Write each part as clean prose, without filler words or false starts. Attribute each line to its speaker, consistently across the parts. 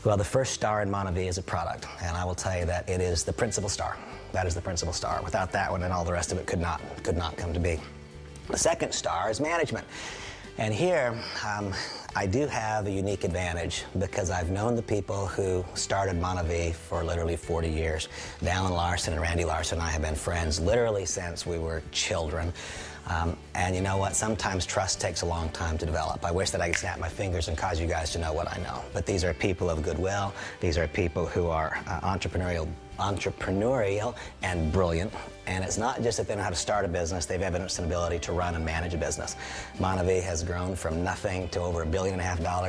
Speaker 1: Well, the first star in Monavie is a product, and I will tell you that it is the principal star. That is the principal star. Without that one, and all the rest of it could not come to be. The second star is management. And here, I do have a unique advantage because I've known the people who started Monavie for literally 40 years. Dallin Larson and Randy Larson and I have been friends literally since we were children. And you know what? Sometimes trust takes a long time to develop. I wish that I could snap my fingers and cause you guys to know what I know. But these are people of goodwill. These are people who are entrepreneurial and brilliant. And it's not just that they know how to start a business, they've evidenced an ability to run and manage a business. Monavie has grown from nothing to over $1.5 billion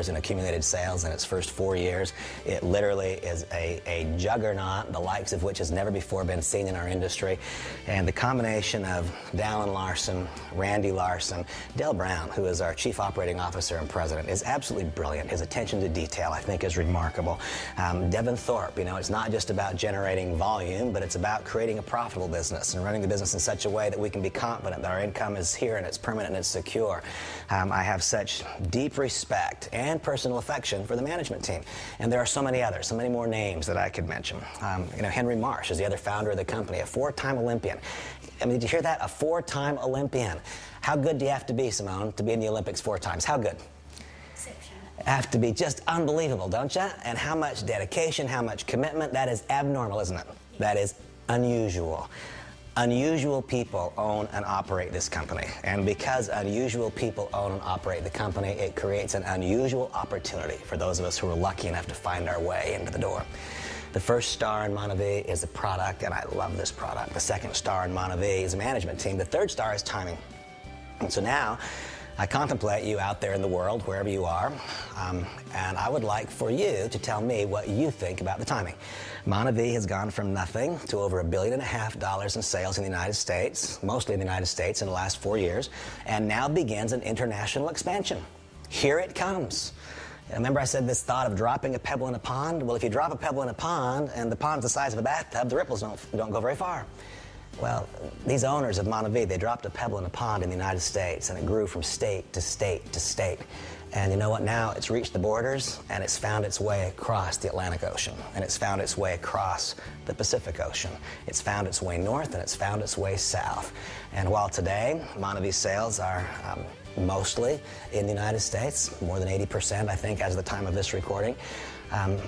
Speaker 1: in accumulated sales in its first 4 years. It literally is a juggernaut, the likes of which has never before been seen in our industry. And the combination of Dallin Larson, Randy Larson, Del Brown, who is our Chief Operating Officer and President, is absolutely brilliant. His attention to detail, I think, is remarkable. Devin Thorpe, you know, it's not just about generating volume, but it's about creating a profitable business and running the business in such a way that we can be confident that our income is here and it's permanent and it's secure. I have such deep respect and personal affection for the management team. And there are so many others, so many more names that I could mention. You know, Henry Marsh is the other founder of the company, a 4-time Olympian. I mean, did you hear that? A 4-time Olympian. How good do you have to be, Simone, to be in the Olympics 4 times? How good?
Speaker 2: Exceptional.
Speaker 1: Have to be just unbelievable, don't you? And how much dedication, how much commitment. That is abnormal, isn't it? That is unusual. Unusual people own and operate this company. And because unusual people own and operate the company, it creates an unusual opportunity for those of us who are lucky enough to find our way into the door. The first star in Monavie is a product, and I love this product. The second star in Monavie is a management team. The third star is timing. And so now, I contemplate you out there in the world, wherever you are, and I would like for you to tell me what you think about the timing. Monavie has gone from nothing to over $1.5 billion in sales in the United States, mostly in the United States in the last 4 years, and now begins an international expansion. Here it comes. Remember I said this thought of dropping a pebble in a pond? Well, if you drop a pebble in a pond and the pond's the size of a bathtub, the ripples don't go very far. Well, these owners of Monavie, they dropped a pebble in a pond in the United States, and it grew from state to state to state. And you know what? Now it's reached the borders, and it's found its way across the Atlantic Ocean, and it's found its way across the Pacific Ocean. It's found its way north, and it's found its way south. And while today, Monavie's sales are mostly in the United States, more than 80%, I think, as of the time of this recording.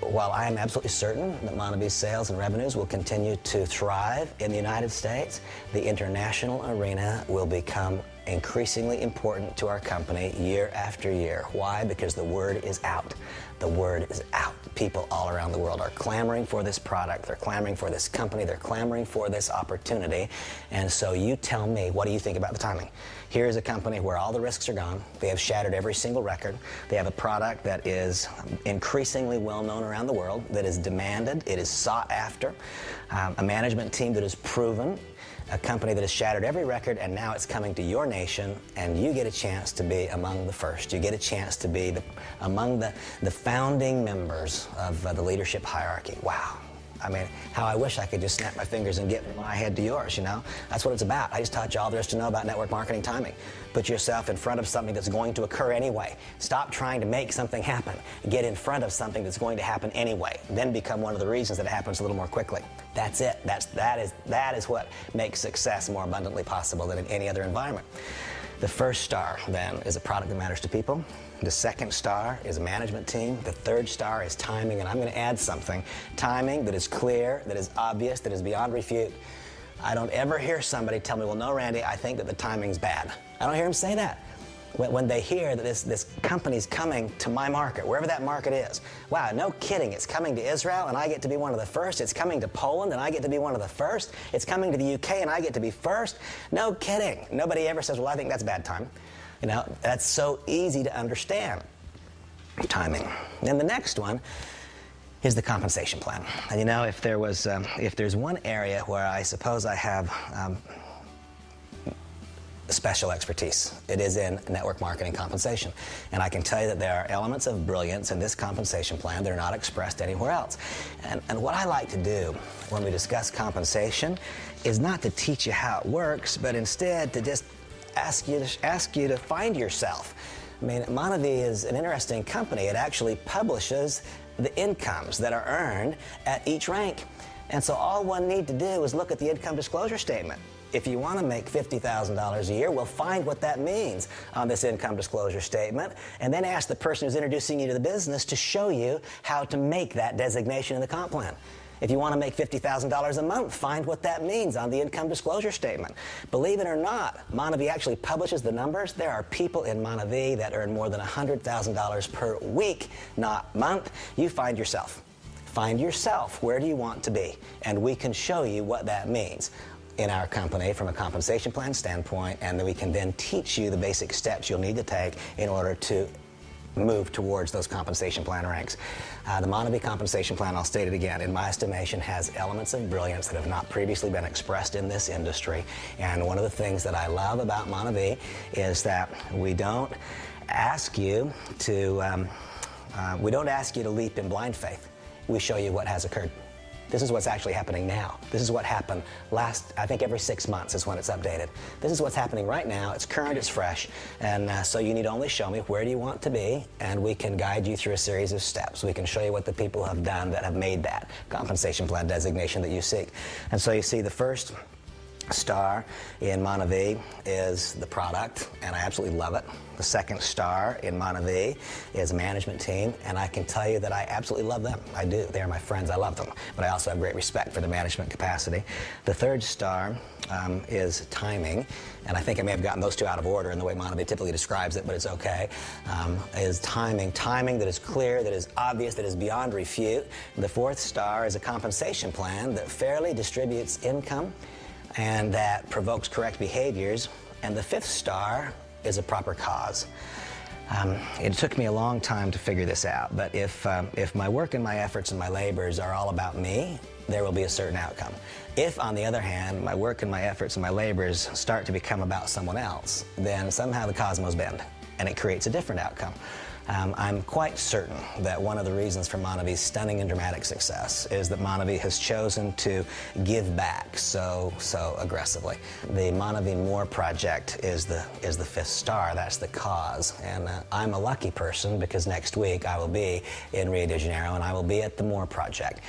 Speaker 1: While I am absolutely certain that Monavie's sales and revenues will continue to thrive in the United States, the international arena will become increasingly important to our company year after year. Why? Because the word is out. The word is out. People all around the world are clamoring for this product. They're clamoring for this company. They're clamoring for this opportunity. And so you tell me, what do you think about the timing? Here's a company where all the risks are gone. They have shattered every single record. They have a product that is increasingly well known around the world, that is demanded, it is sought after, a management team that is proven, a company that has shattered every record, and now it's coming to your nation, and you get a chance to be among the first. You get a chance to be among the founding members of the leadership hierarchy. Wow. I mean, how I wish I could just snap my fingers and get my head to yours, you know? That's what it's about. I just taught you all there is to know about network marketing timing. Put yourself in front of something that's going to occur anyway. Stop trying to make something happen. Get in front of something that's going to happen anyway. Then become one of the reasons that it happens a little more quickly. That's it. That is what makes success more abundantly possible than in any other environment. The first star, then, is a product that matters to people. The second star is a management team. The third star is timing, and I'm going to add something. Timing that is clear, that is obvious, that is beyond refute. I don't ever hear somebody tell me, well, no, Randy, I think that the timing's bad. I don't hear them say that. When they hear that this company's coming to my market, wherever that market is, wow, no kidding, it's coming to Israel and I get to be one of the first. It's coming to Poland and I get to be one of the first. It's coming to the UK and I get to be first. No kidding. Nobody ever says, well, I think that's bad time. You know, that's so easy to understand. Timing. Then the next one is the compensation plan. And you know, if there's one area where I suppose I have special expertise, it is in network marketing compensation. And I can tell you that there are elements of brilliance in this compensation plan that are not expressed anywhere else. And what I like to do when we discuss compensation is not to teach you how it works, but instead to just ask you to find yourself. I mean, Monavie is an interesting company. It actually publishes the incomes that are earned at each rank. And so all one need to do is look at the income disclosure statement. If you want to make $50,000 a year, well, find what that means on this income disclosure statement, and then ask the person who's introducing you to the business to show you how to make that designation in the comp plan. If you want to make $50,000 a month, find what that means on the income disclosure statement. Believe it or not, Monavie actually publishes the numbers. There are people in Monavie that earn more than $100,000 per week, not month. You find yourself. Find yourself. Where do you want to be? And we can show you what that means in our company from a compensation plan standpoint, and then we can then teach you the basic steps you'll need to take in order to move towards those compensation plan ranks. The Monavie compensation plan, I'll state it again, in my estimation has elements of brilliance that have not previously been expressed in this industry. And one of the things that I love about Monavie is that we don't ask you to leap in blind faith. We show you what has occurred. This is what's actually happening now. This is what happened I think every 6 months is when it's updated. This is what's happening right now. It's current, it's fresh. And so you need only show me where do you want to be, and we can guide you through a series of steps. We can show you what the people have done that have made that compensation plan designation that you seek. And so you see the first star in Monavie is the product, and I absolutely love it. The second star in Monavie is a management team, and I can tell you that I absolutely love them. I do. They are my friends. I love them. But I also have great respect for the management capacity. The third star is timing, and I think I may have gotten those two out of order in the way Monavie typically describes it, but it's okay, is timing. Timing that is clear, that is obvious, that is beyond refute. The fourth star is a compensation plan that fairly distributes income and that provokes correct behaviors. And the fifth star is a proper cause. It took me a long time to figure this out, but if my work and my efforts and my labors are all about me, there will be a certain outcome. If, on the other hand, my work and my efforts and my labors start to become about someone else, then somehow the cosmos bend, and it creates a different outcome. I'm quite certain that one of the reasons for Monavie's stunning and dramatic success is that Monavie has chosen to give back so aggressively. The Monavie More project is the fifth star. That's the cause. And I'm a lucky person because next week I will be in Rio de Janeiro and I will be at the More project.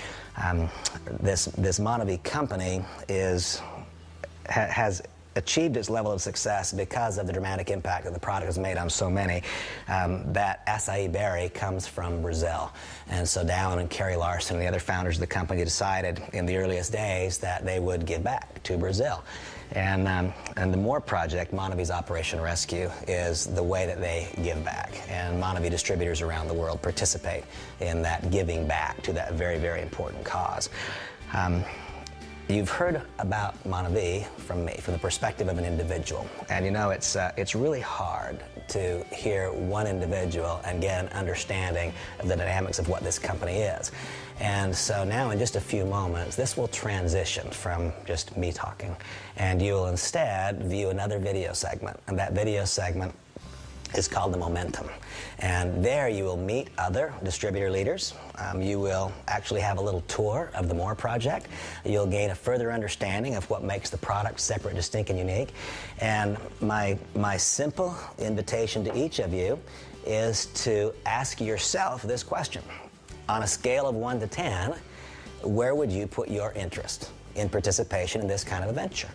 Speaker 1: This Monavie company has achieved its level of success because of the dramatic impact that the product has made on so many. That acai berry comes from Brazil. And so Dallin and Carrie Larson and the other founders of the company decided in the earliest days that they would give back to Brazil. And the More project, Monavie's Operation Rescue, is the way that they give back. And Monavie distributors around the world participate in that giving back to that very, very important cause. You've heard about Monavie from me, from the perspective of an individual. And you know, it's really hard to hear one individual and get an understanding of the dynamics of what this company is. And so now in just a few moments, this will transition from just me talking. And you will instead view another video segment. And that video segment is called The Momentum. And there you will meet other distributor leaders. You will actually have a little tour of the More project. You'll gain a further understanding of what makes the product separate, distinct, and unique. And my simple invitation to each of you is to ask yourself this question. On a scale of 1 to 10, where would you put your interest in participation in this kind of a venture?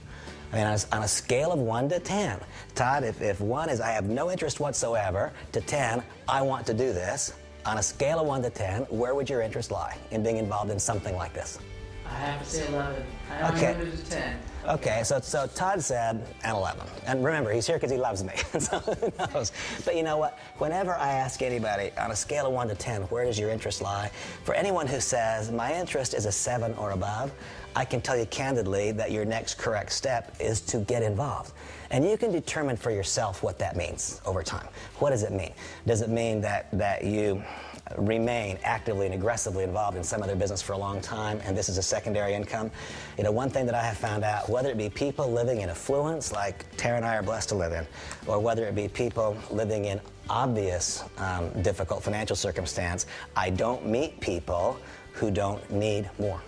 Speaker 1: I mean, on a scale of 1 to 10, Todd, if 1 is I have no interest whatsoever, to 10, I want to do this, on a scale of 1 to 10, where would your interest lie in being involved in something like this?
Speaker 2: I have to say 11. I only moved it to 10.
Speaker 1: Okay, so Todd said an 11. And remember, he's here because he loves me, so who knows? But you know what? Whenever I ask anybody, on a scale of 1 to 10, where does your interest lie? For anyone who says, my interest is a 7 or above, I can tell you candidly that your next correct step is to get involved. And you can determine for yourself what that means over time. What does it mean? Does it mean that you remain actively and aggressively involved in some other business for a long time and this is a secondary income? You know, one thing that I have found out, whether it be people living in affluence like Tara and I are blessed to live in, or whether it be people living in obvious difficult financial circumstance, I don't meet people who don't need more.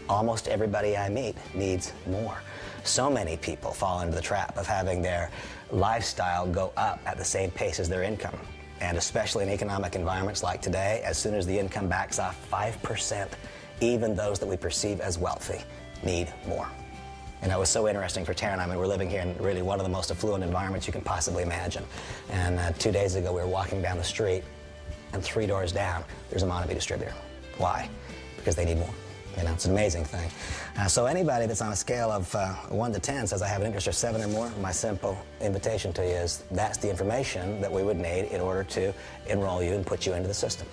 Speaker 1: Almost everybody I meet needs more. So many people fall into the trap of having their lifestyle go up at the same pace as their income. And especially in economic environments like today, as soon as the income backs off 5%, even those that we perceive as wealthy need more. And it was so interesting for Tara and I. We're living here in really one of the most affluent environments you can possibly imagine. And 2 days ago, we were walking down the street, and 3 doors down, there's a Monavie distributor. Why? Because they need more. You know, it's an amazing thing. So anybody that's on a scale of 1 to 10 says I have an interest of 7 or more, my simple invitation to you is that's the information that we would need in order to enroll you and put you into the system.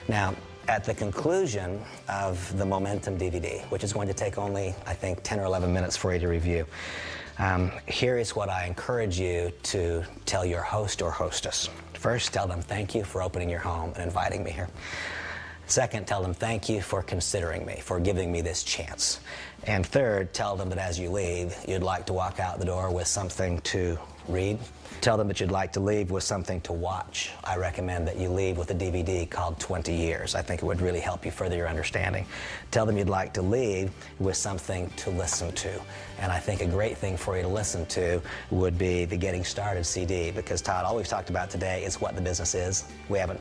Speaker 1: Now, at the conclusion of the Momentum DVD, which is going to take only, I think, 10 or 11 minutes for you to review, here is what I encourage you to tell your host or hostess. First, tell them thank you for opening your home and inviting me here. Second, tell them thank you for considering me, for giving me this chance. And third, tell them that as you leave, you'd like to walk out the door with something to read. Tell them that you'd like to leave with something to watch. I recommend that you leave with a DVD called 20 Years. I think it would really help you further your understanding. Tell them you'd like to leave with something to listen to. And I think a great thing for you to listen to would be the Getting Started CD, because Todd, all we've talked about today is what the business is. We haven't